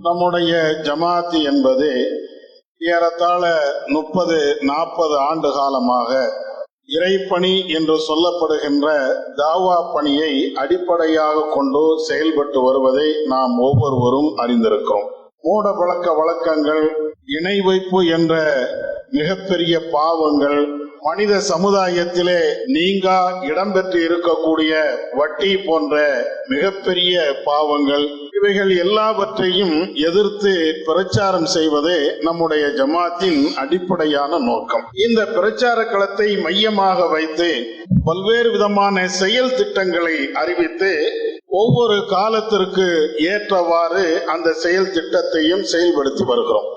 நம்முடைய ஜமாத் என்பது ஏறத்தாழ 30-40 ஆண்டு காலமாக இறைப்பணி என்று சொல்லப்படுகின்ற தாவா பணியை அடிப்படையாக கொண்டு செயல்பட்டு வருவதை நாம் ஒவ்வொருவரும் அறிந்திருக்கிறோம். மூட பழக்க வழக்கங்கள், இணை வைப்பு என்ற மிகப்பெரிய பாவங்கள், மனித சமுதாயத்திலே நீங்கா இடம்பெற்று இருக்கக்கூடிய வட்டி போன்ற மிகப்பெரிய பாவங்கள், இவைகள் எல்லாவற்றையும் எதிர்த்து பிரச்சாரம் செய்வதே நம்முடைய ஜமாத்தின் அடிப்படையான நோக்கம். இந்த பிரச்சார களத்தை மையமாக வைத்து பல்வேறு விதமான செயல் திட்டங்களை அறிவித்து ஒவ்வொரு காலத்திற்கு ஏற்றவாறு அந்த செயல் திட்டத்தையும் செயல்படுத்தி வருகிறோம்.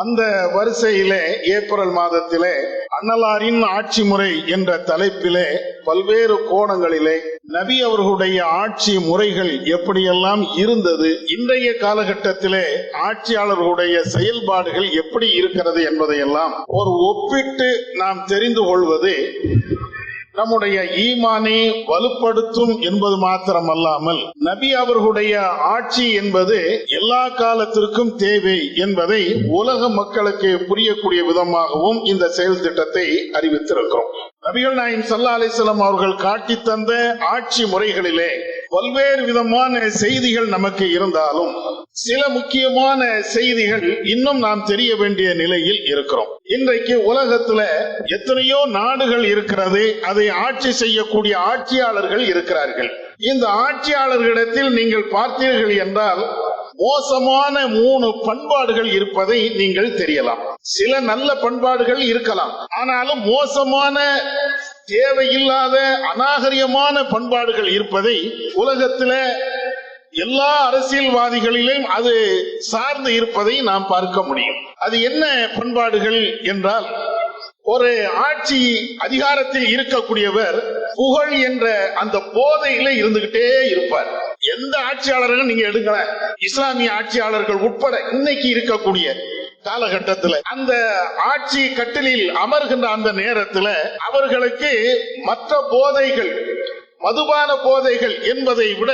அந்த வரிசையிலே ஏப்ரல் மாதத்திலே அன்னலாரின் ஆட்சி முறை என்ற தலைப்பிலே பல்வேறு கோணங்களிலே நபி அவர்களுடைய ஆட்சி முறைகள் எப்படியெல்லாம் இருந்தது, இன்றைய காலகட்டத்திலே ஆட்சியாளர்களுடைய செயல்பாடுகள் எப்படி இருக்கிறது என்பதையெல்லாம் ஒரு ஒப்பிட்டு நாம் தெரிந்து கொள்வது நம்முடைய ஈமானை வலுப்படுத்தும் என்பது மாத்திரமல்லாமல் நபி அவர்களுடைய ஆட்சி என்பது எல்லா காலத்திற்கும் தேவை என்பதை உலக மக்களுக்கு புரியக்கூடிய விதமாகவும் இந்த செயல் திட்டத்தை அறிவித்திருக்கிறோம். நபிகள் நாயகம் ஸல்லல்லாஹு அலைஹி வஸல்லம் அவர்கள் காட்டி தந்த ஆட்சி முறைகளிலே பல்வேறு விதமான செய்திகள் நமக்கு இருந்தாலும் சில முக்கியமான செய்திகள் இன்னும் நாம் தெரிய வேண்டிய நிலையில் இருக்கிறோம். இன்றைக்கு உலகத்துல எத்தனையோ நாடுகள் இருக்கிறது, அதை ஆட்சி செய்யக்கூடிய ஆட்சியாளர்கள் இருக்கிறார்கள். இந்த ஆட்சியாளர்களிடத்தில் நீங்கள் பார்த்தீர்கள் என்றால் மோசமான 3 பண்பாடுகள் இருப்பதை நீங்கள் தெரியலாம். சில நல்ல பண்பாடுகள் இருக்கலாம், ஆனாலும் மோசமான தேவையில்லாத அநாகரிகமான பண்பாடுகள் இருப்பதை உலகத்தில எல்லா அரசியல்வாதிகளிலும் அது சார்ந்து இருப்பதை நாம் பார்க்க முடியும். அது என்ன பண்பாடுகள் என்றால், ஒரு ஆட்சி அதிகாரத்தில் இருக்கக்கூடியவர் புகழ் என்ற அந்த போதையில இருந்துகிட்டே இருப்பார். எந்த ஆட்சியாளர்கள் நீங்க எடுக்கல, இஸ்லாமிய ஆட்சியாளர்கள் உட்பட இன்னைக்கு இருக்கக்கூடிய காலகட்டத்தில் அந்த ஆட்சி கட்டிலில் அமர்கின்ற அந்த நேரத்தில் அவர்களுக்கு மற்ற போதைகள், மதுபான போதைகள் என்பதை விட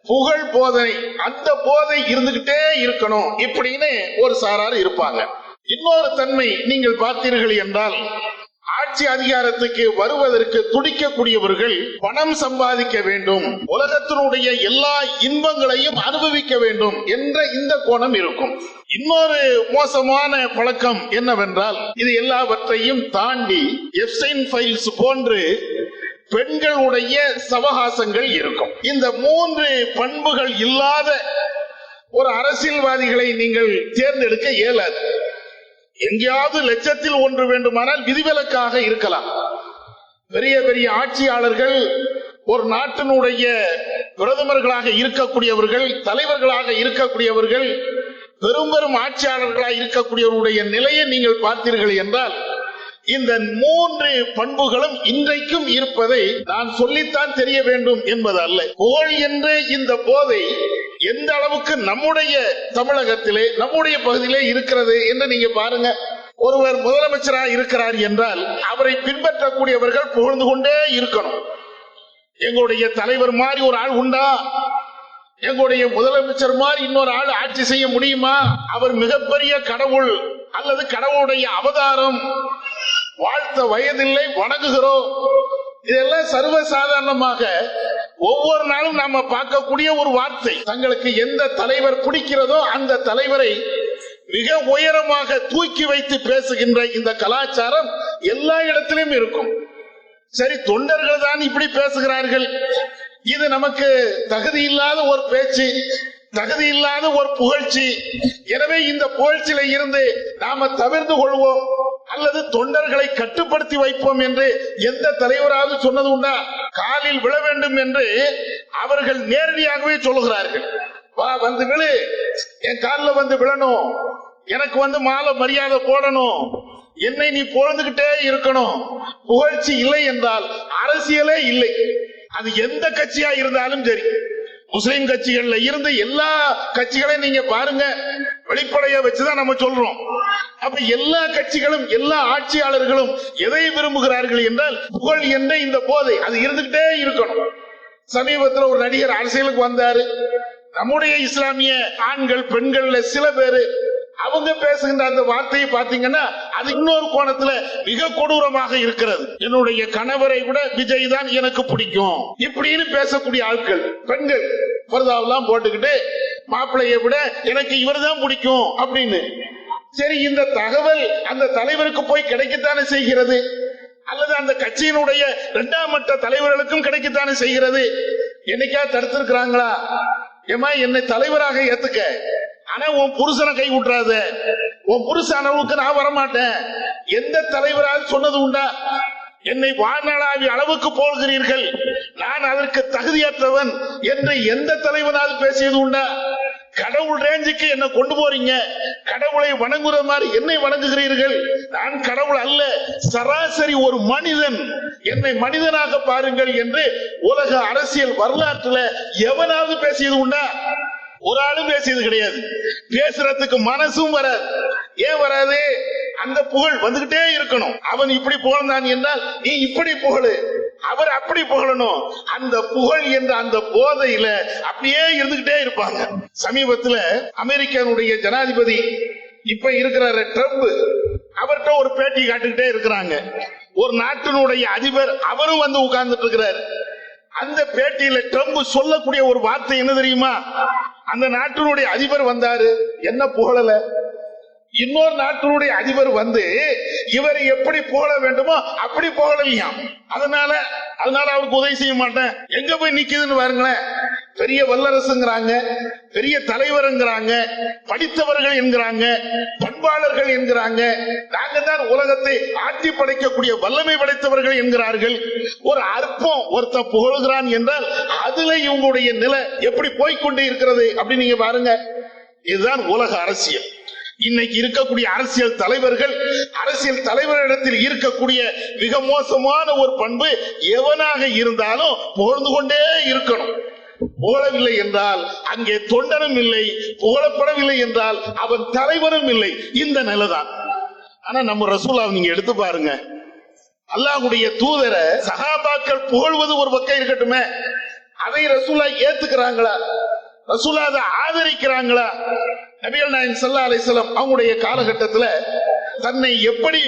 புகழ் போதை, அந்த போதை இருந்துகிட்டே இருக்கணும் இப்படின்னு ஒரு சாரார் இருப்பாங்க. இன்னொரு தன்மை நீங்கள் பார்த்தீர்கள் என்றால், ஆட்சி அதிகாரத்துக்கு வருவதற்கு துடிக்கக்கூடியவர்கள் பணம் சம்பாதிக்க வேண்டும், உலகத்தினுடைய எல்லா இன்பங்களையும் அனுபவிக்க வேண்டும் என்ற இந்த கோணம் இருக்கும். இன்னொரு மோசமான பழக்கம் என்னவென்றால், இது எல்லாவற்றையும் தாண்டி எப்ஸ்டைன் ஃபைல்ஸ் போன்று பெண்களுடைய சவகாசங்கள் இருக்கும். இந்த 3 பண்புகள் இல்லாத ஒரு அரசியல்வாதிகளை நீங்கள் தேர்ந்தெடுக்க இயலாது. எங்கேயாவது லட்சத்தில் 1 வேண்டுமானால் விதிவிலக்காக இருக்கலாம். பெரிய பெரிய ஆட்சியாளர்கள், ஒரு நாட்டினுடைய பிரதமர்களாக இருக்கக்கூடியவர்கள், தலைவர்களாக இருக்கக்கூடியவர்கள், பெரும் பெரும் ஆட்சியாளர்களாக இருக்கக்கூடியவருடைய நிலையை நீங்கள் பார்த்தீர்கள் என்றால், இந்த 3 பண்புகளும் இன்றைக்கும் இருப்பதை நான் சொல்லித்தான் தெரிய வேண்டும் என்பது அல்ல. புகழ் என்ற இந்த போதை எந்த அளவுக்கு நம்முடைய தமிழகத்திலே, நம்முடைய பகுதியிலே இருக்கிறது என்று நீங்க பாருங்க. ஒருவர் முதலமைச்சராக இருக்கிறார் என்றால் அவரை பின்பற்றக்கூடியவர்கள் புகழ்ந்து கொண்டே இருக்கணும். எங்களுடைய தலைவர் மாதிரி ஒரு ஆள் உண்டா, எங்களுடைய முதலமைச்சர் மாதிரி இன்னொரு ஆள் ஆட்சி செய்ய முடியுமா, அவர் மிகப்பெரிய கடவுள் அல்லது கடவுளுடைய அவதாரம், வாழ்த்த வயதில்லை, வணங்குகிறோம். இதெல்லாம் சர்வசாதாரணமாக ஒவ்வொரு நாளும் நாம பார்க்கக்கூடிய ஒரு வார்த்தை. தங்களுக்கு எந்த தலைவர் பிடிக்கிறதோ அந்த தலைவரை மிக உயரமாக தூக்கி வைத்து பேசுகின்ற இந்த கலாச்சாரம் எல்லா இடத்திலும் இருக்கும். சரி, தொண்டர்கள் தான் இப்படி பேசுகிறார்கள், இது நமக்கு தகுதி இல்லாத ஒரு பேச்சு, தகுதி இல்லாத ஒரு புகழ்ச்சி. எனவே இந்த புகழ்ச்சியில இருந்து நாம தவிர்த்து கொள்வோம் அல்லது தொண்டர்களை கட்டுப்படுத்தி வைப்போம் என்று எந்த தலைவராவது சொன்னது உண்டா? காலில் விழ வேண்டும் என்று அவர்கள் நேரடியாகவே சொல்லுகிறார்கள். வா, வந்து விழு, என் காலில் வந்து விழணும், எனக்கு மாலை மரியாதை போடணும், என்னை நீ பொழுதுகிட்டே இருக்கணும். புகழ்ச்சி இல்லை என்றால் அரசியலே இல்லை. அது எந்த கட்சியா இருந்தாலும் சரி, முஸ்லிம் கட்சிகள்ல இருந்து எல்லா கட்சிகளையும் நீங்க பாருங்க, வெளிப்படையா வச்சுதான் நம்ம சொல்றோம். அப்ப எல்லா கட்சிகளும் எல்லா ஆட்சியாளர்களும் எதை விரும்புகிறார்கள் என்றால் புகழ் என்ற இந்த போதை அது இருந்துகிட்டே இருக்கணும். சமீபத்தில் ஒரு நடிகர் அரசியலுக்கு வந்தாரு, நம்முடைய இஸ்லாமிய ஆண்கள் பெண்கள்ல சில பேரு அவங்க பேசுகின்ற அந்த வார்த்தையை பாத்தீங்கன்னா அது இன்னொரு கோணத்துல மிக கொடூரமாக இருக்கிறது. என்னுடைய கணவரை விட விஜய் தான் எனக்கு பிடிக்கும் இப்படின்னு பேசக்கூடிய ஆட்கள் பெண்கள் பர்தாவெல்லாம் போட்டுக்கிட்டு மாப்பிள்ளையை விட எனக்கு இவர் தான் பிடிக்கும் அப்படின்னு. சரி, இந்த தகவல் அந்த தலைவருக்கு போய் கிடைக்கத்தானே செய்கிறது, அல்லது அந்த கட்சியினுடைய இரண்டாம் மட்ட தலைவர்களுக்கும் கிடைக்கத்தானே செய்கிறது. என்னைக்கா தடுத்திருக்கிறாங்களா? ஏமா என்னை தலைவராக ஏத்துக்க, ஆனா உன் புருஷனை கை விட்டுறாத, உன் புருஷன் அளவுக்கு நான் வரமாட்டேன், எந்த தலைவரால் சொன்னது உண்டா? என்னை வாழ்நாளாவி அளவுக்கு போகிறீர்கள், நான் அதற்கு தகுதியற்றவன் என்று எந்த தலைவனால் பேசியது உண்டா? கடவுள் ரேஞ்சுக்கு என்ன கொண்டு போறீங்க, கடவுளை வணங்குற மாதிரி என்னை வணங்குகிறீர்கள், நான் கடவுள் அல்ல, சராசரி ஒரு மனிதன், என்னை மனிதனாக பாருங்கள் என்று உலக அரசியல் வரலாற்றுல எவனாவது பேசியது உண்டா? ஒரு ஆளும் பேசியது கிடையாது. பேசுறதுக்கு மனசும் வராது. ஏன் வராது? அந்த புகழ் வந்துகிட்டே இருக்கணும். அவன் இப்படி புகழ்ந்தான் என்றால் நீ இப்படி புகழு, அவர் அப்படி புகழணும். அந்த புகழ் என்ற அந்த போதையில அப்படியே இருந்துகிட்டே இருப்பாங்க. சமீபத்தில் அமெரிக்காவுடைய ஜனாதிபதி இப்ப இருக்கிற ட்ரம்ப், அவர்கிட்ட ஒரு பேட்டி காட்டுக்கிட்டே இருக்கிறாங்க. ஒரு நாட்டினுடைய அதிபர் அவரும் வந்து உட்கார்ந்துட்டு இருக்கிறார். அந்த பேட்டியில ட்ரம்ப் சொல்லக்கூடிய ஒரு வார்த்தை என்ன தெரியுமா? அந்த நாட்டினுடைய அதிபர் வந்தாரு, என்ன புகழல. இன்னொரு நாட்டினுடைய அதிபர் வந்து இவர் எப்படி புகழ வேண்டுமோ அப்படி புகழலையாம். அதனால அவருக்கு உதவி செய்ய மாட்டேன். எங்க போய் நிக்குதுன்னு பாருங்களேன். பெரிய வல்லரசுங்கிறாங்க, பெரிய தலைவருங்கிறாங்க, படித்தவர்கள் என்கிறாங்க, பண்பாளர்கள் என்கிறாங்க, நாங்க தான் உலகத்தை ஆட்சி படைக்கக்கூடிய வல்லமை படைத்தவர்கள் என்கிறார்கள். ஒரு அற்பம் ஒருத்த புகழ்கிறான் என்றால் அதுல இவங்களுடைய நிலை எப்படி போய்கொண்டே இருக்கிறது அப்படின்னு நீங்க பாருங்க. இதுதான் உலக அரசியல். இன்னைக்கு இருக்கக்கூடிய அரசியல் தலைவரிடத்தில் இருக்கக்கூடிய மிக மோசமான ஒரு பண்பு, எவனாக இருந்தாலும் புகழ்ந்து கொண்டே இருக்கணும். புகழவில்லை என்றால் அங்கே தொண்டனும் இல்லை, புகழப்படவில்லை என்றால் அவன் தலைவனும் இல்லை. இந்த நிலைதான். ஆனா நம்ம ரசூலாவை நீங்க எடுத்து பாருங்க. அல்லாஹ்வுடைய தூதரை சஹாபாக்கள் புகழ்வது ஒரு பக்கம் இருக்கட்டுமே, அதை ரசூலா ஏத்துக்கிறாங்களா? ரசூலா அதை ஆதரிக்கிறாங்களா? நபிகள் நாயகம் ஸல்லல்லாஹு அலைஹி வஸல்லம் அவங்களுடைய காலகட்டத்தில் தன்னை எப்படி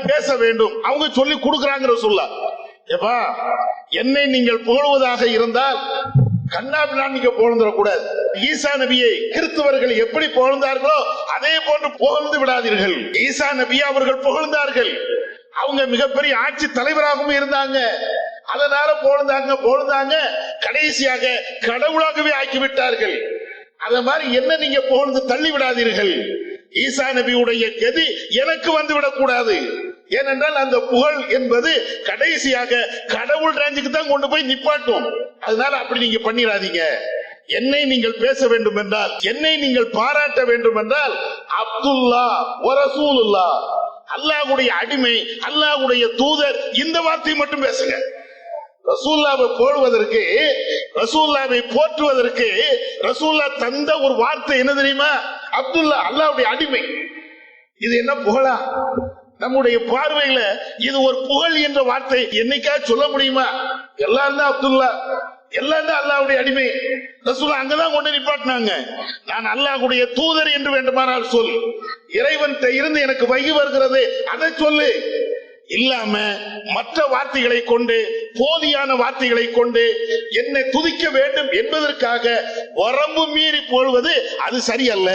பேச வேண்டும் அவங்க சொல்லி கொடுக்கிறாங்க. ரசூலா, ஏப்பா என்னை நீங்கள் புகழ்வதாக இருந்தால் கண்ணாபின்னா நீங்க புகழ்ந்துடக்கூடாது. ஈசா நபியை கிறிஸ்தவர்கள் எப்படி புகழ்ந்தார்களோ அதே போன்று புகழ்ந்து விடாதீர்கள். ஈசா நபியை அவர்கள் புகழ்ந்தார்கள், அவங்க மிகப்பெரிய ஆட்சி தலைவராகவும் இருந்தாங்க, அதனால புகழ்ந்தாங்க, கடைசியாக கடவுளாகவே ஆக்கிவிட்டார்கள். அத மாதிரி என்ன நீங்க புகழ்ந்து தள்ளி விடாதீர்கள். ஈசா நபியுடைய கதி எனக்கு வந்துவிடக் கூடாது. ஏனென்றால் அந்த புகழ் என்பது கடைசியாக கடவுள் ரேஞ்சுக்கு தான் கொண்டு போய் நிப்பாட்டும். அதனால அப்படி நீங்க பண்ணிடாதீங்க. என்னை நீங்கள் பேச வேண்டும் என்றால், என்னை நீங்கள் பாராட்ட வேண்டும் என்றால் அப்துல்லா வ ரசூலுல்லாஹ், அல்லாஹ்வுடைய அடிமை, அல்லாஹ்வுடைய தூதர், இந்த வார்த்தை மட்டும் பேசுங்க. ரசூலுல்லாஹ்வை புகழ்வதற்கு, ரசூலுல்லாஹ்வை போற்றுவதற்கு ரசூலுல்லாஹ் தந்த ஒரு வார்த்தை என்ன தெரியுமா? அப்துல்லா, அல்லாஹ்வுடைய அடிமை. இது என்ன புகழா? நம்முடைய பார்வையில இது ஒரு புகழ் என்ற வார்த்தை என்னைக்கா சொல்ல முடியுமா? எல்லாரும் தான் அப்துல்லா, எல்லாம் தான் அல்லாஹ்வுடைய அடிமை. ரசூலுல்லாஹ் அங்கதான் கொண்டு நிப்பாட்டினாங்க. நான் அல்லாஹ்வுடைய தூதர் என்று வேண்டுமானால் சொல், இறைவன் இருந்து எனக்கு வகி வருகிறது அதை சொல்லு. இல்லாம மற்ற வார்த்தைகளை கொண்டு, போலியான வார்த்தைகளை கொண்டு என்னை துதிக்க வேண்டும் என்பதற்காக வரம்பு மீறி போடுவது அது சரியல்ல.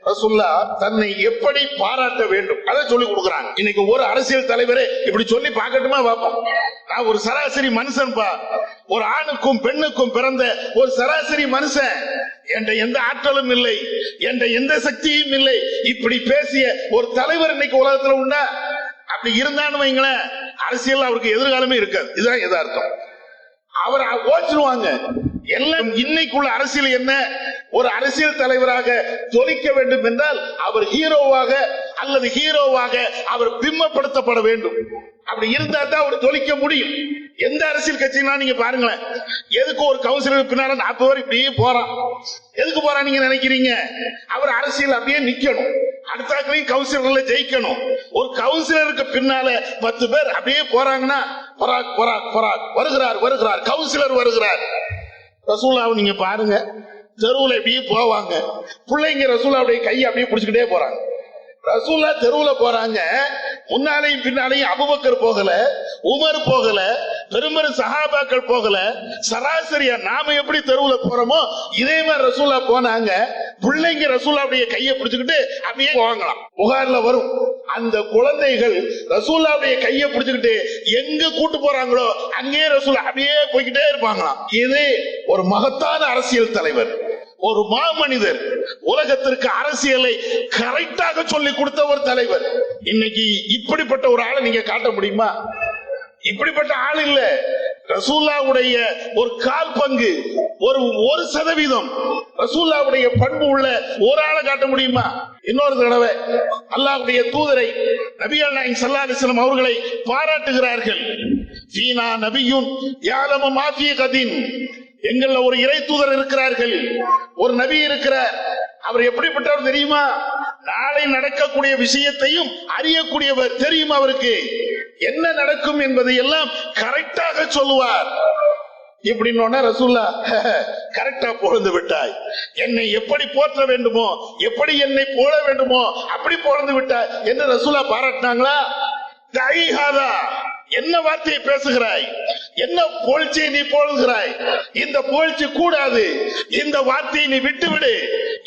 ரசூலுல்லாஹ் தன்னை எப்படி பாராட்ட வேண்டும் அதை சொல்லி கொடுக்கிறாங்க. இன்னைக்கு ஒரு அரசியல் தலைவரே இப்படி சொல்லி பார்க்கட்டுமா? பார்ப்போம். நான் ஒரு சராசரி மனுஷன் பா, ஒரு ஆணுக்கும் பெண்ணுக்கும் பிறந்த ஒரு சராசரி மனுஷன், என்ற எந்த ஆற்றலும் இல்லை, என்ற எந்த சக்தியும் இல்லை, இப்படி பேசிய ஒரு தலைவர் இன்னைக்கு உலகத்துல உண்டா? அப்படி இருந்தான்னு வைங்களேன், அரசியல் அவருக்கு எதிர்காலமே இருக்காது. இதுதான் எதார்த்தம். அவர் ஓச்சிருவாங்க எல்லாம். இன்னைக்குள்ள அரசியல் என்ன? ஒரு அரசியல் தலைவராக ஜொலிக்க வேண்டும் என்றால் அவர் ஹீரோவாக அல்லது ஹீரோவாக அவர் பிம்பப்படுத்தப்பட வேண்டும். அப்படி இருந்தா தான் அவர் ஜொலிக்க முடியும். எந்த அரசியல் கட்சினா நீங்க பாருங்களேன், எதுக்கு ஒரு கவுன்சிலர் பின்னால 40 பேர் இப்படியே போறான், எதுக்கு போறான் நீங்க நினைக்கிறீங்க? அவர் அரசியல் அப்படியே நிக்கணும், அடுத்தாக்களையும் கவுன்சிலர்ல ஜெயிக்கணும். ஒரு கவுன்சிலருக்கு பின்னால 10 பேர் அப்படியே போறாங்கன்னா பராக் பராக் பராக் வருகிறார் கவுன்சிலர் வருகிறார். ரசூலுல்லாஹ் நீங்க பாருங்க, தெருவுல இப்படியே போவாங்க. பிள்ளைங்க ரசூலுல்லாஹ்வுடைய கையை அப்படியே பிடிச்சுக்கிட்டே போறாங்க. ரசூலுல்லாஹ் தெருவுல போறாங்க. முன்னாலையும் பின்னாலையும் அபூபக்கர் போகல, உமர் போகல, பெரும்பெரும் சஹாபாக்கள் போகல. சராசரியா நாம எப்படி தெருவுல போறோமோ இதே மாதிரி ரசூலுல்லாஹ் போனாங்க. பிள்ளைங்க ரசூலுல்லாஹ்வுடைய கையை பிடிச்சுக்கிட்டு அப்படியே போவாங்களாம். புகார்ல வரும், அந்த குழந்தைகள் ரசூலுல்லாஹ்வுடைய கையை பிடிச்சுக்கிட்டு எங்க கூட்டு போறாங்களோ அங்கே ரசூலுல்லாஹ் அப்படியே போய்கிட்டே இருப்பாங்களாம். இது ஒரு மகத்தான அரசியல் தலைவர், ஒரு மாமனிதர், உலகத்திற்கு அரசியலை கரெக்டாக சொல்லி கொடுத்த ஒரு தலைவர். இன்னைக்கு இப்படிப்பட்ட ஒரு ஆளை நீங்க காட்ட முடியுமா? இப்படிப்பட்ட ஆள் இல்ல. ரசூலுல்லாஹ்வுடைய ஒரு கால் பங்கு, ஒரு 1% ரசூலுல்லாஹ்வுடைய பண்பு உள்ள ஒரு ஆளை காட்ட முடியுமா? இன்னொரு தடவை அல்லாஹ்வுடைய தூதரை நபிகள் நாயகம் ஸல்லல்லாஹு அலைஹி வஸல்லம் அவர்களை பாராட்டுகிறார்கள். ஃபீனா நபியுன் யஅலமு மா ஃபீ கதின், எங்கள்ல ஒரு இறை தூதர் இருக்கிறார்கள், ஒரு நபி இருக்கிறார். அவர் எப்படிப்பட்டவர் தெரியுமா? நாளை நடக்கக்கூடிய விஷயத்தையும் அறியக்கூடியவர். தெரியும் அவருக்கு என்ன நடக்கும் என்பதை எல்லாம் கரெக்டாக சொல்லுவார். இப்படின்னு ரசூலுல்லாஹ் கரெக்டா பொழுது விட்டாய், என்னை எப்படி போற்ற வேண்டுமோ, எப்படி என்னை போட வேண்டுமோ அப்படி பொழுது விட்டாய் என்று ரசூலுல்லாஹ் பாராட்டினாங்களா? தஈஹாதா, என்ன வார்த்தையை பேசுகிறாய், என்ன புகழ்ச்சியை நீ போடுகிறாய், இந்த புகழ்ச்சி கூடாது, இந்த வார்த்தையை நீ விட்டுவிடு.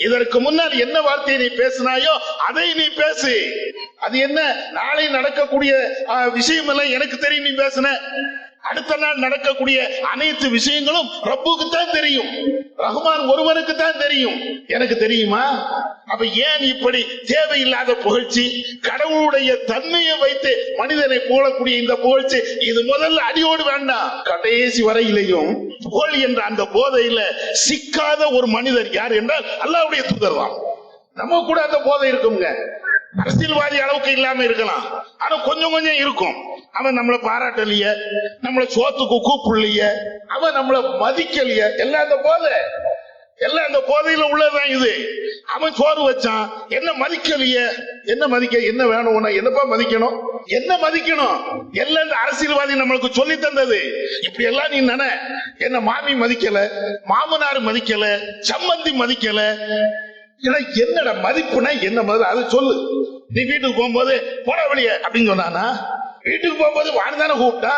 இதற்கு முன்னால் என்ன வார்த்தையை நீ பேசினாயோ அதை நீ பேசு. அது என்ன, நாளை நடக்கக்கூடிய விஷயம் எல்லாம் எனக்கு தெரியும் நீ பேசின. அடுத்த நாள் நடக்கக்கூடிய அனைத்து விஷயங்களும் ரப்புக்கு தான் தெரியும், ரஹ்மான் ஒருவனுக்கு தான் தெரியும். எனக்கு தெரியுமா? அப்ப ஏன் இப்படி தேவையில்லாத புகழ்ச்சி, கடவுளுடைய தன்மையை வைத்து மனிதனை புகழக்கூடிய இந்த புகழ்ச்சி, இது முதல்ல அடியோடு வேண்டாம். கடைசி வரையிலையும் புகழ் என்ற அந்த போதையில சிக்காத ஒரு மனிதர் யார் என்றால் அல்லாஹ்வுடைய தூதர் தான். நம்ம கூட அந்த போதை இருக்குங்க. அரசியல்வாதி அளவுக்கு இல்லாம இருக்கலாம், ஆனா கொஞ்சம் கொஞ்சம் இருக்கும். அவன் நம்மளை பாராட்டலைய, நம்மளை சோத்துக்கு கூப்பிடலைய, அவன் நம்மளை மதிக்கலைய, எல்லாம் அந்த போதை, எல்லாம் அந்த போதையில உள்ளதுதான் இது. அவன் சோறு வச்சான், என்ன மதிக்கலைய, என்ன மதிக்க, என்ன வேணும், என்னப்பா மதிக்கணும், என்ன மதிக்கணும், எல்லாம் இந்த அரசியல்வாதி நம்மளுக்கு சொல்லி தந்தது. இப்படி எல்லாம் நீ நினை, என்ன மாமி மதிக்கல, மாமனார் மதிக்கல, சம்பந்தி மதிக்கல, என்னடா மதிப்புனா என்ன முதல்ல அதை சொல்லு. நீ வீட்டுக்கு போகும்போது போட வெளிய அப்படின்னு சொன்னானா? வீட்டுக்கு போகும்போது வாழ்ந்தானே கூப்பிட்டா,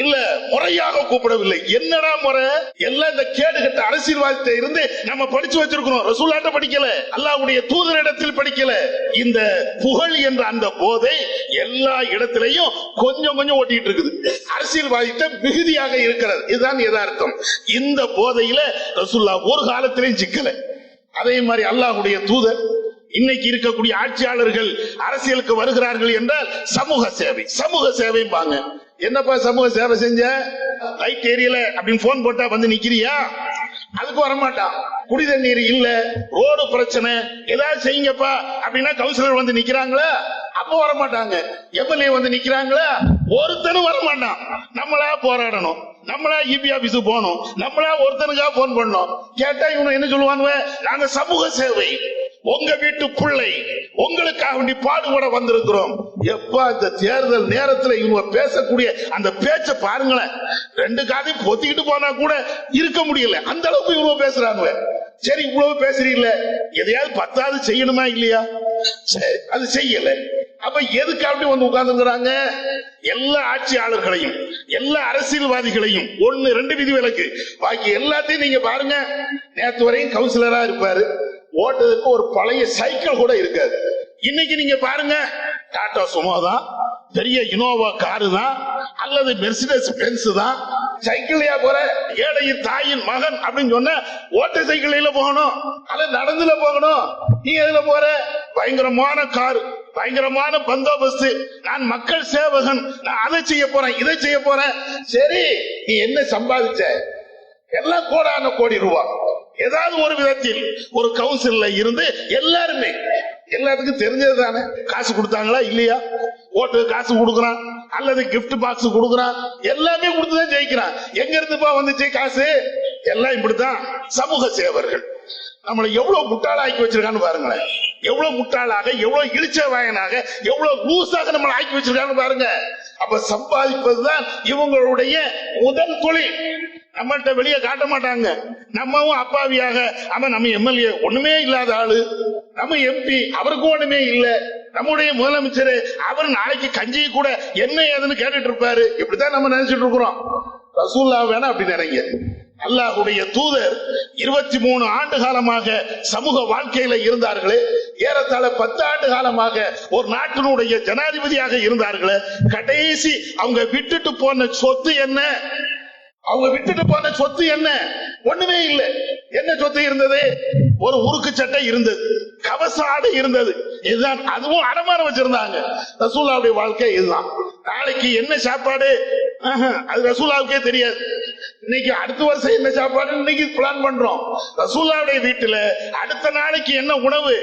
இல்ல முறையாக கூப்பிடவில்லை. என்னடா முறை? எல்லாம் இந்த கேடுகட்ட அரசியல்வாதத்தை இருந்து நம்ம படிச்சு வச்சிருக்கிறோம். ரசூலுல்லாஹ்ட்ட படிக்கல, அல்லாஹ்வுடைய தூதரிடத்தில் படிக்கல. இந்த புகழ் என்ற அந்த போதை எல்லா இடத்திலையும் கொஞ்சம் கொஞ்சம் ஓட்டிட்டு இருக்குது. அரசியல்வாதித்த மிகுதியாக இருக்கிறது. இதுதான் யதார்த்தம். இந்த போதையில ரசூலுல்லாஹ் ஒரு காலத்திலையும் சிக்கல. அதே மாதிரி அல்லாஹ்வுடைய தூதர், இன்னைக்கு இருக்கக்கூடிய ஆட்சியாளர்கள் அரசியலுக்கு வருகிறார்கள் என்றால் சமூக சேவை, சமூக சேவைம்பாங்க. என்னப்பா சமூக சேவை செஞ்ச, லைட் ஏரியல அப்படின்னு போன் போட்டா வந்து நிக்கிறியா? அதுக்கு வரமாட்டான். குடி தண்ணீர் இல்ல, ரோடு பிரச்சனை, ஏதாவது செய்யுங்கப்பா அப்படின்னா கவுன்சிலர் வந்து நிக்கிறாங்களா? அப்ப வரமாட்டாங்க. எம்எல்ஏ வந்து நிக்கிறாங்களா? ஒருத்தனும் வரமாட்டான். நம்மளா போராடணும், நம்மளா இபி ஆபீஸ் போகணும், நம்மளா ஒருத்தனுக்காக போன் பண்ணணும். கேட்டா இவனு என்ன சொல்லுவாங்க? நாங்க சமூக சேவை, உங்க வீட்டு பிள்ளை, உங்களுக்காக வேண்டி பாடுபட வந்திருக்கிறோம். எப்ப இந்த தேர்தல் நேரத்தில் இவங்க பேசக்கூடிய அந்த பேச்ச பாருங்களேன், ரெண்டு காதையும் பொத்திக்கிட்டு போனா கூட இருக்க முடியல, அந்த அளவுக்கு இவங்க பேசுறாங்க. சரி, இவ்வளவு பேசுறீங்களே, எதையாவது 10வது செய்யணுமா இல்லையா? அது செய்யல. அப்ப எதுக்கு அப்படி வந்து உட்கார்ந்துங்கிறாங்க? எல்லா ஆட்சியாளர்களையும் எல்லா அரசியல்வாதிகளையும் 1-2 விதி விலக்கு, பாக்கி எல்லாத்தையும் நீங்க பாருங்க. நேற்று வரையும் கவுன்சிலரா இருப்பாரு, ஓட்டதுக்கு ஒரு பழைய சைக்கிள் கூட இருக்காது. இன்னைக்கு நீங்க பாருங்க, டாடா சுமோ தான், பெரிய இனோவா காரு தான், அல்லது மெர்சிடஸ் பென்ஸ் தான். சைக்கிள்லயா போற? ஏழையின் தாயின் மகன் அப்படின்னு சொன்ன ஓட்ட சைக்கிள்ல போகணும், அல்ல நடந்துல போகணும். நீ எதுல போற? பயங்கரமான காரு, பயங்கரமான பந்தோபஸ்து, நான் மக்கள் சேவகன், நான் அதை செய்ய போறேன், இதை செய்ய போறேன். சரி, நீ என்ன சம்பாதிச்ச? எல்லாம் கோடான கோடி ரூபாய். ஏதாவது ஒரு விதத்தில் ஒரு கவுன்சில்ல இருந்து எல்லாருமே, எல்லாத்துக்கும் தெரிஞ்சது தானே, காசு கொடுத்தாங்களா இல்லையா? ஓட்டு காசு கொடுக்கறான், அல்லது கிஃப்ட் பாக்ஸ் கொடுக்கறான், எல்லாமே கொடுத்துதான் ஜெயிக்கிறான். எங்க இருந்துப்பா வந்துச்சு காசு? எல்லாம் இப்படித்தான் சமூக சேவர்கள். நம்மளை எவ்வளவு முட்டாளாக்கி வச்சிருக்கான்னு பாருங்களேன். எவ்வளவு முட்டாளாக, எவ்வளவு இழிச்ச வாயனாக, எவ்வளவு லூசாக நம்மளை ஆக்கி வச்சிருக்கான்னு பாருங்க. அப்ப சம்பாதிப்பதுதான் இவங்களுடைய முதல் தொழில். நம்மள்கிட்ட வெளியே காட்ட மாட்டாங்க. நம்மவும் அப்பாவியாக, அவன் நம்ம எம்எல்ஏ ஒண்ணுமே இல்லாத ஆளு, நம்ம எம்பி அவருக்கும் ஒண்ணுமே இல்ல, நம்முடைய முதலமைச்சர் அவர் நாளைக்கு கஞ்சி கூட என்ன ஏதுன்னு கேட்டுட்டு இருப்பாரு. இப்படித்தான் நம்ம நினைச்சிட்டு இருக்கிறோம். ரசூல்லா வேணா அப்படி நினைங்க. அல்லாஹ்வுடைய தூதர் 23 ஆண்டு காலமாக சமூக வாழ்க்கையில இருந்தார்களே, ஏறத்தாழ 10 ஆண்டு காலமாக ஒரு நாட்டினுடைய ஜனாதிபதியாக இருந்தார்களே, கடைசி அவங்க விட்டுட்டு போன சொத்து என்ன? அவங்க விட்டுட்டு போன சொத்து என்ன? ஒண்ணுமே இல்லை. என்ன சொத்து இருந்தது? ஒரு உருக்கு சட்டை இருந்தது, கவச ஆடை இருந்தது. இதுதான், அதுவும் அடமானம் வச்சிருந்தாங்க. ரசூலுல்லாஹ்வுடைய வாழ்க்கை இதுதான். நாளைக்கு என்ன சாப்பாடு அது ரசூலுல்லாஹ்வுக்கே தெரியாது. இன்னைக்கு அடுத்த வருஷம் என்ன சாப்பாடு இன்னைக்கு பிளான் பண்றோம். ரசூலுல்லாஹ்வுடைய வீட்டுல அடுத்த நாளைக்கு என்ன உணவு,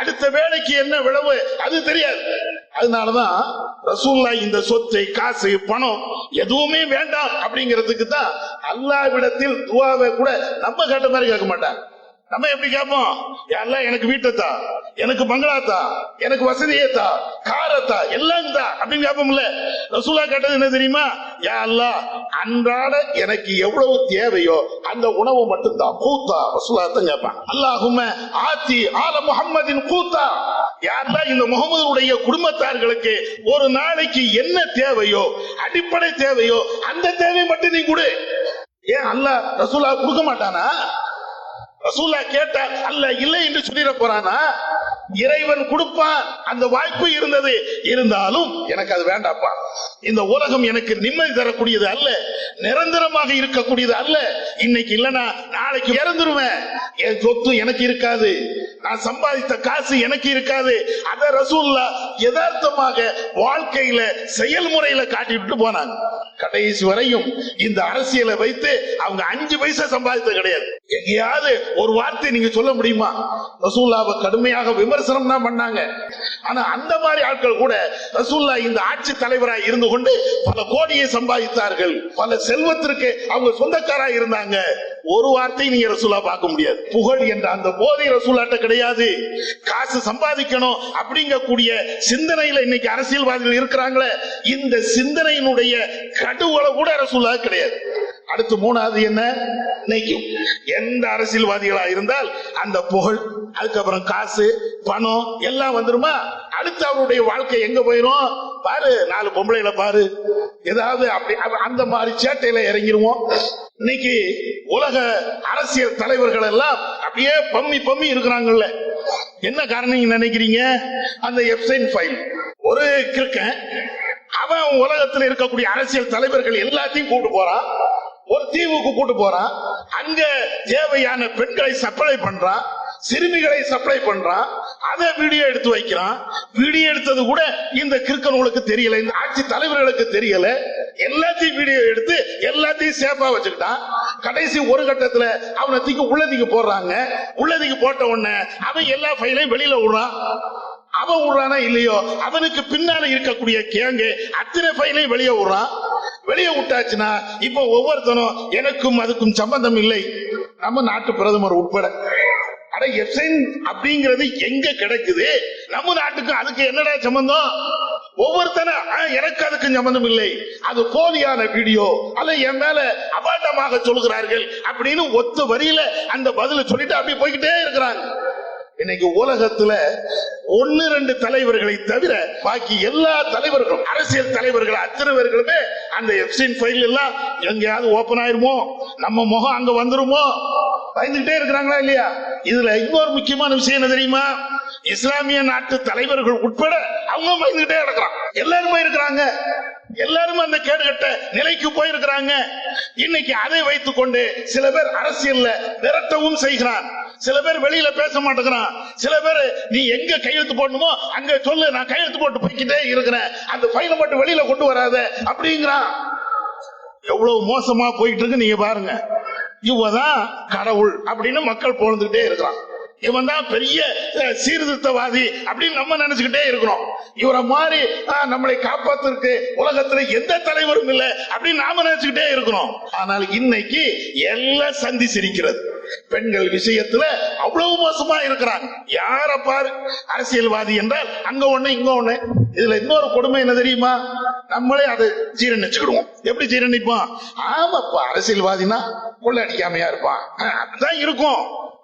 அடுத்த வேளைக்கு என்ன விளைவு அது தெரியாது. அதனாலதான் ரசூலுல்லாஹ் இந்த சொத்தை, காசு, பணம் எதுவுமே வேண்டாம் அப்படிங்கிறதுக்கு தான் அல்லாஹ்விடத்தில் துஆவை கூட நம்ம கேட்ட மாதிரி கேட்க மாட்டாங்க. நம்ம எப்படி கேட்போம்? எல்லாம் எனக்கு வீட்டத்தா, எனக்கு பங்களாத்தா, எனக்கு வசதியேத்தா, காரத்தா, எல்லாம் தான் அப்படின்னு கேட்போம்ல. ரசூலுல்லாஹ் கேட்டது என்ன தெரியுமா? யா அல்லாஹ், அன்றாட எனக்கு எவ்வளவு தேவையோ அந்த உணவு மட்டும் தான், கூத்தா. ரசூலுல்லாஹ் தான் கேட்பான். அல்லாஹும்ம ஆத்தி ஆல முஹம்மதின் கூத்தா. யா அல்லாஹ், இந்த முஹம்மதுடைய குடும்பத்தார்களுக்கு ஒரு நாளைக்கு என்ன தேவையோ, அடிப்படை தேவையோ அந்த தேவை மட்டும் நீ கொடு. ஏன் அல்லாஹ் ரசூலுல்லாஹ் கொடுக்க மாட்டானா? ரசூலுல்லாஹ் கேட்டா அல்லாஹ் இல்லை என்று சொல்லிட போறானா? இறைவன் கொடுப்பான், அந்த வாய்ப்பு இருந்தது. இருந்தாலும் எனக்கு அது வேண்டாப்பா. இந்த உலகம் எனக்கு நிம்மதி தரக்கூடியது அல்ல, நிரந்தரமாக இருக்கக்கூடியது அல்ல. இன்னைக்கு இல்லனா நாளைக்கு இறந்துருவேன். என் சொத்து எனக்கு இருக்காது, நான் சம்பாதித்த காசு எனக்கு இருக்காது. அத ரசூலுல்லாஹ் யதார்த்தமாக வாழ்க்கையில செயல்முறையில காட்டிட்டு போனாங்க. கடைசி வரையும் இந்த அரசியலை வைத்து அவங்க 5 பைசா சம்பாதித்தது கிடையாது. எங்கேயாவது ஒரு வார்த்தை நீங்க சொல்ல முடியுமா? ரசூலுல்லாஹ்வை கடுமையாக விமர்சனம் தான் பண்ணாங்க. ஆனா அந்த மாதிரி ஆட்கள் கூட ரசூலுல்லாஹ் இந்த ஆட்சி தலைவராக இருந்து கொண்டு பல கோடியை சம்பாதித்தார்கள், பல செல்வத்திற்கு அவங்க சொந்தக்காரா இருந்தாங்க. ஒரு வார்த்தை நீங்க ரசூலுல்லாஹ் பார்க்க முடியாது. புகழ் என்ற அந்த போதை ரசூலுல்லாஹ்ட்ட கிடையாது. காசு சம்பாதிக்கணும் அப்படிங்கக்கூடிய சிந்தனையில இன்னைக்கு அரசியல்வாதிகள் இருக்கிறாங்களே, இந்த சிந்தனையினுடைய கடுவளை கூட ரசூலுல்லாஹ் கிடையாது. அடுத்து 3வது என்ன? இன்னைக்கு எந்த அரசியல்வாதிகளா இருந்தால் அந்த புகழ், அதுக்கப்புறம் காசு, பணம் எல்லாம் வந்துருமா? அடுத்து அவருடைய வாழ்க்கை எங்க போயிரும்? பாரு, 4 பொம்பளைகளை பாரு, ஏதாவது அப்படி அந்த மாதிரி சேட்டையில இறங்கிருவோம். இன்னைக்கு உலக அரசியல் தலைவர்கள் எல்லாம் அப்படியே பம்மி பம்மி இருக்கிறாங்கல்ல. என்ன காரணம் நினைக்கிறீங்க? அந்த எப்ஸ்டைன் ஃபைல். ஒரு கிறுக்கன் அவன் உலகத்தில் இருக்கக்கூடிய அரசியல் தலைவர்கள் எல்லாத்தையும் கூட்டு போறான், ஒரு தீவுக்கு கூட்டு போறான். அங்க தேவையான பெண்களை சப்ளை பண்றான், சிறுமிகளை சப்ளை பண்றான். அதை வீடியோ எடுத்து வைக்கிறான். வீடியோ எடுத்தது கூட இந்த கிறுக்கனுக்கு தெரியல, இந்த ஆட்சி தலைவர்களுக்கு தெரியல. எல்லாத்தையும் வீடியோ எடுத்து எல்லாத்தையும் சேஃபா வச்சுக்கிட்டான். கடைசி ஒரு கட்டத்துல அவனை தூக்கி உள்ளதிக்கு போடுறாங்க. உள்ளதிக்கு போட்ட உடனே அவன் எல்லா ஃபைலையும் வெளியில விடுறான். அவன் விடுறானா இல்லையோ, அவனுக்கு பின்னால இருக்கக்கூடிய கேங்கு அத்தனை ஃபைலையும் வெளியே விடுறான். வெளியே விட்டாச்சுன்னா இப்ப ஒவ்வொருத்தனும் எனக்கும் அதுக்கும் சம்பந்தம் இல்லை, நம்ம நாட்டு பிரதமர் உட்பட. அட எப்சைன் அப்படிங்கிறது எங்க கிடைக்குது? நம்ம நாட்டுக்கு அதுக்கு என்னடா சம்பந்தம்? ஒவ்வொருத்தன எனக்கு அதுக்கு சம்பந்தம் இல்லை, அது போலியான வீடியோ, அல்ல என் மேல அபாண்டமாக சொல்கிறார்கள் அப்படின்னு ஒத்த வரியில அந்த பதில சொல்லிட்டு அப்படி போய்கிட்டே இருக்கிறாங்க. இன்னைக்கு உலகத்துல 1-2 தலைவர்களை தவிர பாக்கி எல்லா தலைவர்களும், அரசியல் தலைவர்கள் அத்தனை பேர்களுமே அந்த எப்ஸ்டைன் ஃபைல் எல்லாம் எங்கேயாவது ஓபன் ஆயிருமோ, நம்ம முகம் அங்க வந்துருமோ பயந்துகிட்டே இருக்கிறாங்களா இல்லையா? இதுல இன்னொரு முக்கியமான விஷயம் என்ன தெரியுமா? இஸ்லாமிய நாட்டு தலைவர்கள் உட்பட அவங்க பயந்துகிட்டே இருக்கிறாங்க. எல்லாருமே இருக்கிறாங்க, எல்லாரும் அந்த கேடுகட்ட நிலைக்கு போயிருக்கிறாங்க. இன்னைக்கு அதை வைத்துக் கொண்டு சில பேர் அரசியல்ல விரட்டவும் செய்கிறான், சில பேர் வெளியில பேச மாட்டேங்கிறான். சில பேர் நீ எங்க கையெழுத்து போடணுமோ அங்க சொல்லு, நான் கையெழுத்து போட்டு போய்கிட்டே இருக்கிறேன், அந்த ஃபைலை மட்டும் வெளியில கொண்டு வராத அப்படிங்கிறான். எவ்வளவு மோசமா போயிட்டு இருக்கு நீங்க பாருங்க. இவதான் கடவுள் அப்படின்னு மக்கள் போந்துகிட்டே இருக்கிறான். இவன் தான் பெரிய சீர்திருத்தவாதி அப்படின்னு நம்ம நினைச்சுக்கிட்டே இருக்கிறோம். இவரை மாதிரி நம்மளை காப்பாத்திற்கு உலகத்துல எந்த தலைவரும் இல்லை அப்படின்னு நாம நினைச்சுக்கிட்டே இருக்கிறோம். ஆனால் இன்னைக்கு எல்லாம் சந்தி சிரிக்கிறது. பெண்கள் விஷயத்துல அவ்வளவு மோசமா இருக்கிறாங்க. யார பாரு அரசியல்வாதி என்றால் அங்க ஒண்ணு இங்க ஒண்ணு. இதுல இன்னொரு கொடுமை என்ன தெரியுமா? நம்மளே அதை ஜீரணிச்சுக்கிடுவோம். எப்படி ஜீரணிப்போம்? ஆமாப்பா அரசியல்வாதினா கொள்ளை அடிக்காமையா இருப்பான், அப்படிதான் இருக்கும்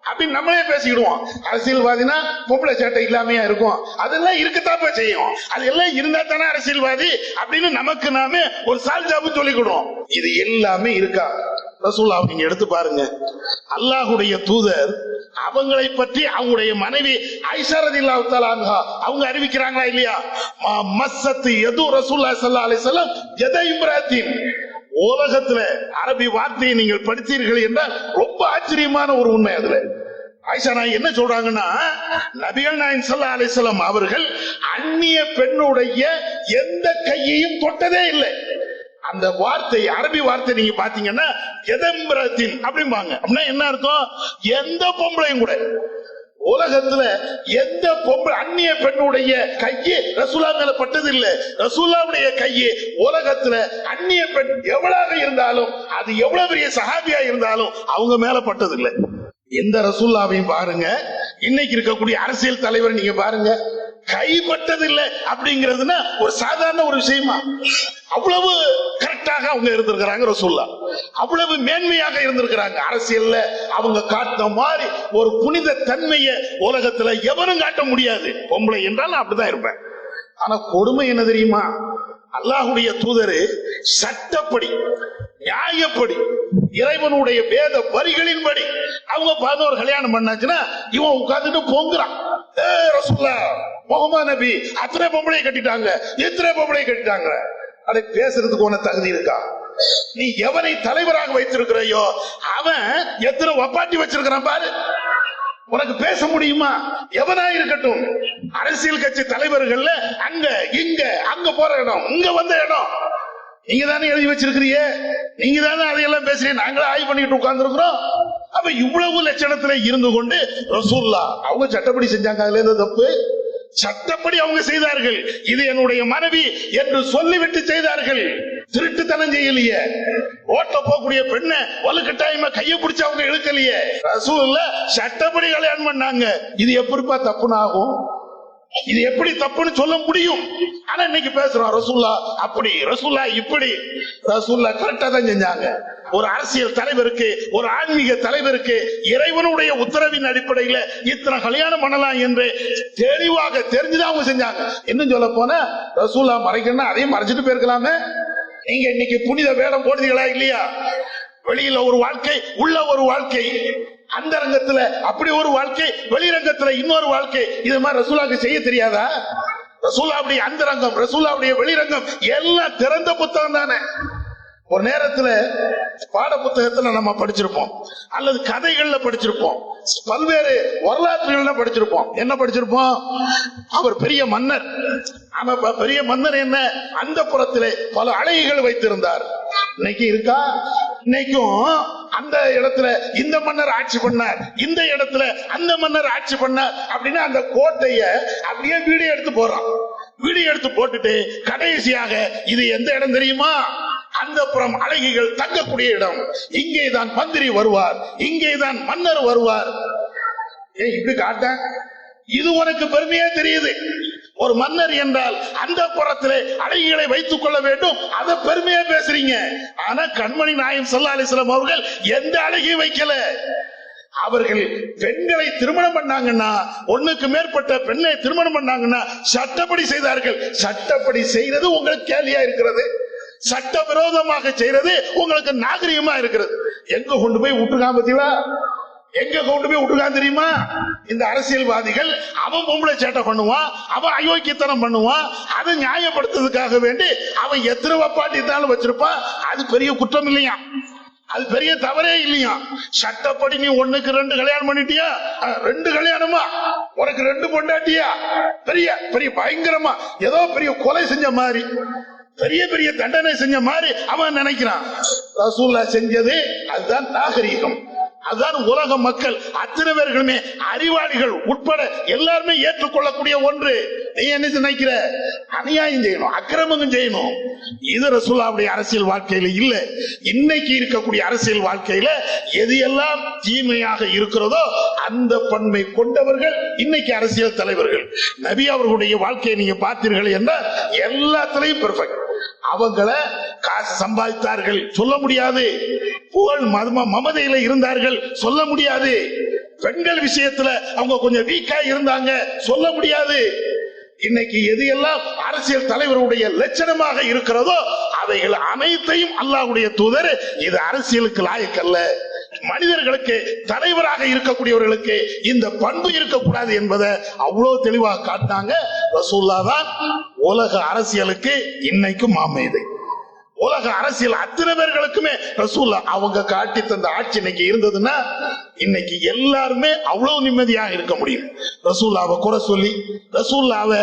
அப்படின்னு நம்மளே பேசிக்கிடுவோம். அரசியல்வாதினா பொம்பளை சேட்டை இல்லாமையா இருக்கும், அதெல்லாம் இருக்கத்தான் செய்யும். அது எல்லாம் இருந்தா தானே அரசியல்வாதி அப்படின்னு நமக்கு நாமே ஒரு சால்ஜாபு சொல்லிக்கிடுவோம். இது எல்லாமே இருக்கா? ரசூலுல்லாஹ் நீங்க எடுத்து பாருங்க. அல்லாஹ்வுடைய தூதர் அவங்களை பற்றி அவங்களுடைய மனைவி ஆயிஷா ரலியல்லாஹு தஆலா அன்ஹா அவங்க அறிவிக்கிறாங்களா இல்லையா? மஸ்ஸத் யது ரசூலுல்லாஹி ஸல்லல்லாஹு அலைஹி வஸல்லம் யத இம்ராத்தின். உலகத்துல அரபி வார்த்தையை நீங்கள் படித்தீர்கள் என்றால் ரொம்ப ஆச்சரியமான ஒரு உண்மை. அதுல ஆயிஷா நாயகி என்ன சொல்றாங்கன்னா, நபிகள் நாயகம் ஸல்லல்லாஹு அலைஹி வஸல்லம் அவர்கள் அந்நிய பெண்ணுடைய எந்த கையையும் தொட்டதே இல்லை. அந்த வார்த்தை அரபி வார்த்தை நீங்க பாத்தீங்கன்னா எதம்பிரத்தின் அப்படிம்பாங்க. அப்படின்னா என்ன அர்த்தம்? எந்த பொம்பளையும் கூட உலகத்துல எந்த பொம்பளை அந்நிய பெண்ணுடைய கையை ரசூலுல்லாஹ் மேல பட்டது இல்ல. ரசூலுல்லாஹ்வுடைய கையை உலகத்துல அந்நிய பெண் எவ்வளவு இருந்தாலும், அது எவ்வளவு பெரிய சஹாபியா இருந்தாலும் அவங்க மேல பட்டது இல்ல. எந்த ரசூலுல்லாஹையும் பாருங்க, இன்னைக்கு இருக்கக்கூடிய அரசியல் தலைவர் நீங்க பாருங்க, கைப்பட்டதில்லை அப்படிங்கிறதுனா ஒரு சாதாரண ஒரு விஷயமா? அவ்வளவு கரெக்டாக அவங்க இருந்திருக்கிறாங்க ரசூலுல்லாஹ், அவ்வளவு மேன்மையாக இருந்திருக்கிறாங்க. அரசியல்ல அவங்க காட்ட மாதிரி ஒரு புனித தன்மையை உலகத்துல எவரும் காட்ட முடியாது. பொம்பளை என்றால் அப்படிதான் இருப்பேன். ஆனா கொடுமை என்ன தெரியுமா? அல்லாஹ்வுடைய தூதரு சட்டப்படி நியாயப்படி இறைவனுடைய வேத வரிகளின்படி அவங்க 11 கல்யாணம் பண்ணாச்சுன்னா இவன் உட்கார்ந்துட்டு பொங்குறான். ரசூலுல்லாஹ் முஹம்மது நபி அத்தனை பொம்பளை கட்டிட்டாங்க, எத்தனை பொம்பளை கட்டிட்டாங்க. அதை பேசுறதுக்கு உன தகுதி இருக்கா? நீ எவனை தலைவராக வைத்திருக்கிறையோ அவன் எத்தனை வப்பாட்டி வச்சிருக்கிறான் பாரு. உனக்கு பேச முடியுமா? எவனா இருக்கட்டும், அரசியல் கட்சி தலைவர்கள் அங்க இங்க அங்க போற இடம் இங்க வந்த இடம் நீங்க தானே எழுதி வச்சிருக்கிறீங்க, நீங்க தானே அதையெல்லாம் பேசுறீங்க, நாங்களே ஆய்வு பண்ணிட்டு உட்கார்ந்து இருக்கிறோம். அப்ப இவ்வளவு லட்சணத்துல இருந்து கொண்டு ரசூலுல்லாஹ் அவங்க சட்டப்படி செஞ்சாங்க. அதுல எந்த தப்பு? சட்டப்படி அவங்க செய்தார்கள். இது என்னுடைய மனைவி என்று சொல்லிவிட்டு செய்தார்கள். திருட்டுத்தனம் செய்யலையே. ரோட்ல போகக்கூடிய பெண்ணை வலுக்கட்டாயமா கையை பிடிச்சு அவங்க இழுக்கலையே. ரசூலுல்லாஹ் சட்டப்படி கல்யாணம் பண்ணாங்க. இது எப்படிப்பா தப்புன்னு ஆகும்? இது எப்படி தப்புன்னு சொல்ல முடியும்? ஆனா இன்னைக்கு பேசுறோம் ரசூலுல்லாஹ் அப்படி, ரசூலுல்லாஹ் இப்படி. ரசூலுல்லாஹ் கரெக்டா தான் செஞ்சாங்க. ஒரு அரசியல் தலைவருக்கு, ஒரு ஆன்மீக தலைவருக்கு இறைவனுடைய உத்தரவின் அடிப்படையில இத்தனை கல்யாணம் பண்ணலாம் என்று தெளிவாக தெரிஞ்சுதான் அவங்க செஞ்சாங்க. இன்னும் சொல்ல போனா ரசூலுல்லாஹ் மறைக்கணும்னா அதையும் மறைச்சிட்டு போயிருக்கலாமே. நீங்க இன்னைக்கு புனித வேடம் போடுறீங்களா இல்லையா? வெளியில ஒரு வாழ்க்கை, உள்ள ஒரு வாழ்க்கை, அந்த ரங்கத்துல அப்படி ஒரு வாழ்க்கை, வெளிரங்கத்துல இன்னொரு வாழ்க்கை. இது மாதிரி ரசூலுல்லாஹ்க்கு செய்ய தெரியாதா? ரசூலுல்லாஹ்வுடைய அந்த ரங்கம், ரசூலுல்லாஹ்வுடைய வெளிரங்கம் எல்லாம் திறந்த புத்தகம் தானே. ஒரு நேரத்துல பாட புத்தகத்துல நம்ம படிச்சிருப்போம், அல்லது கதைகள்ல படிச்சிருப்போம், பல்வேறு வரலாற்றுகள்ல படிச்சிருப்போம். என்ன படிச்சிருப்போம்? அவர் பெரிய மன்னர். பெரிய மன்னர் என்ன, அந்த புறத்திலே பல அழகிகள் வைத்திருந்தார். இன்னைக்கு இருக்கா? இன்னைக்கும் அந்த இடத்துல இந்த மன்னர் ஆட்சி பண்ணார், இந்த இடத்துல அந்த மன்னர் ஆட்சி பண்ணார் அப்படின்னு அந்த கோட்டைய அப்படியே வீடியோ எடுத்து போறான். வீடியோ எடுத்து போட்டுட்டு கடைசியாக இது எந்த இடம் தெரியுமா? அந்த புறம் அழகிகள் தங்கக்கூடிய இடம், இங்கேதான் மந்திரி வருவார், இங்கேதான் மன்னர் வருவார். இப்படி காட்ட இது உனக்கு பெருமையா தெரியுது. ஒரு மன்னர் என்றால் அந்த புறத்திலே அழகிகளை வைத்துக் கொள்ள வேண்டும், அதை பெருமையா பேசுறீங்க. ஆனா கண்மணி நாயகம் ஸல்லல்லாஹு அலைஹி வஸல்லம் அவர்கள் எந்த அழகையும் வைக்கல. அவர்கள் பெண்களை திருமணம் பண்ணாங்கன்னா, ஒண்ணுக்கு மேற்பட்ட பெண்ணை திருமணம் பண்ணாங்கன்னா சட்டப்படி செய்தார்கள். சட்டப்படி செய்யறது உங்களுக்கு கேலியா இருக்கிறது, சட்ட விரோதமாக செய்யறது உங்களுக்கு நாகரிகமா இருக்கிறது. எங்க கொண்டு போய் விட்டுருக்கான் பத்தியா? எங்க கொண்டு போய் விட்டுருக்கான் தெரியுமா? இந்த அரசியல்வாதிகள் அவன் பொம்பளை சேட்டை பண்ணுவான், அவன் அயோக்கியத்தனம் பண்ணுவான், அதை நியாயப்படுத்துறதுக்காக வேண்டி அவன் எத்தனை வப்பாட்டித்தாலும் வச்சிருப்பான். அது பெரிய குற்றம் இல்லையா? அது பெரிய தவறே இல்லையா? சட்டப்படி நீ 1க்கு 2 கல்யாணம் பண்ணிட்டியா? 2 கல்யாணமா? உனக்கு 2 பொண்டாட்டியா? பெரிய பெரிய பயங்கரமா ஏதோ பெரிய கொலை செஞ்ச மாதிரி, பெரிய பெரிய தண்டனை செஞ்ச மாதிரி அவன் நினைக்கிறான். ரசூலுல்லாஹ் செஞ்சது அதுதான் நாகரீகம், அதுதான் உலக மக்கள் அத்தனை பேர்களுமே அறிவாளிகள் உட்பட எல்லாருமே ஏற்றுக்கொள்ளக்கூடிய ஒன்று. நீ என்ன நினைக்கிற? அநியாயம் செய்யணும், அக்கிரமம் செய்யணும். இது ரசூலுல்லாஹ்வுடைய அரசியல் வாழ்க்கையில இல்ல. இன்னைக்கு இருக்கக்கூடிய அரசியல் வாழ்க்கையில எது எல்லாம் தீமையாக இருக்கிறதோ அந்த பண்பை கொண்டவர்கள் இன்னைக்கு அரசியல் தலைவர்கள். நபி அவர்களுடைய வாழ்க்கையை நீங்க பார்த்தீர்கள் என்றால் எல்லாத்திலையும் பெர்ஃபெக்ட். அவங்கள காசு சம்பாதித்தார்கள் சொல்ல முடியாது, புகழ் மமதையில இருந்தார்கள் சொல்ல முடியாது, பெண்கள் விஷயத்துல அவங்க கொஞ்சம் வீக்கா இருந்தாங்க சொல்ல முடியாது. இன்னைக்கு எது எல்லாம் அரசியல் தலைவருடைய லட்சணமாக இருக்கிறதோ அவைகள் அனைத்தையும் அல்லாஹ்வுடைய தூதர் இது அரசியலுக்கு லாயக்கல்ல, மனிதர்களுக்கு தலைவராக இருக்கக்கூடியவர்களுக்கு இந்த பண்பு இருக்கக்கூடாது என்பதை அவ்வளவு தெளிவாக காட்டினாங்க. ரசூலுல்லாஹ் தான் உலக அரசியலுக்கு இன்னைக்கும் மாமேதை. உலக அரசியல் அத்தனை பேர்களுக்குமே ரசூலுல்லாஹ் அவங்க காட்டி தந்த ஆட்சி இன்னைக்கு இருந்ததுன்னா இன்னைக்கு எல்லாருமே அவ்வளவு நிம்மதியாக இருக்க முடியும். ரசூலுல்லாஹ்வை குறை சொல்லி, ரசூலுல்லாஹ்வை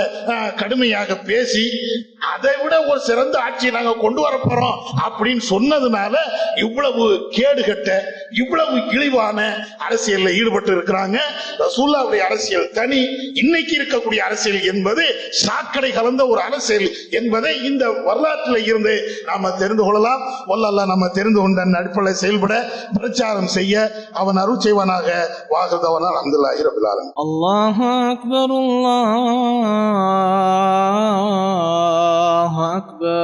கடுமையாக பேசி, அதை விட ஒரு சிறந்த ஆட்சியை நாங்க கொண்டு வர போறோம் அப்படின்னு சொன்னதுனால இவ்வளவு கேடுகட்ட, இவ்வளவு இழிவான அரசியல்ல ஈடுபட்டு இருக்கிறாங்க. ரசூலுல்லாஹ்வுடைய அரசியல் தனி, இன்னைக்கு இருக்கக்கூடிய அரசியல் என்பது சாக்கடை கலந்த ஒரு அரசியல் என்பதை இந்த வரலாற்றில் இருந்து நாம தெரிந்து கொள்ளலாம். வல்லல்லாஹ் நம்ம தெரிந்து கொண்ட அடிப்படையில் செயல்பட பிரச்சாரம் செய்ய அவன் அருள் செய்வானாக. வாஹிதவனா அல்ஹம்துலில்லாஹி ரப்பில் ஆலமீன். அல்லாஹு அக்பர், அல்லாஹு அக்பர்.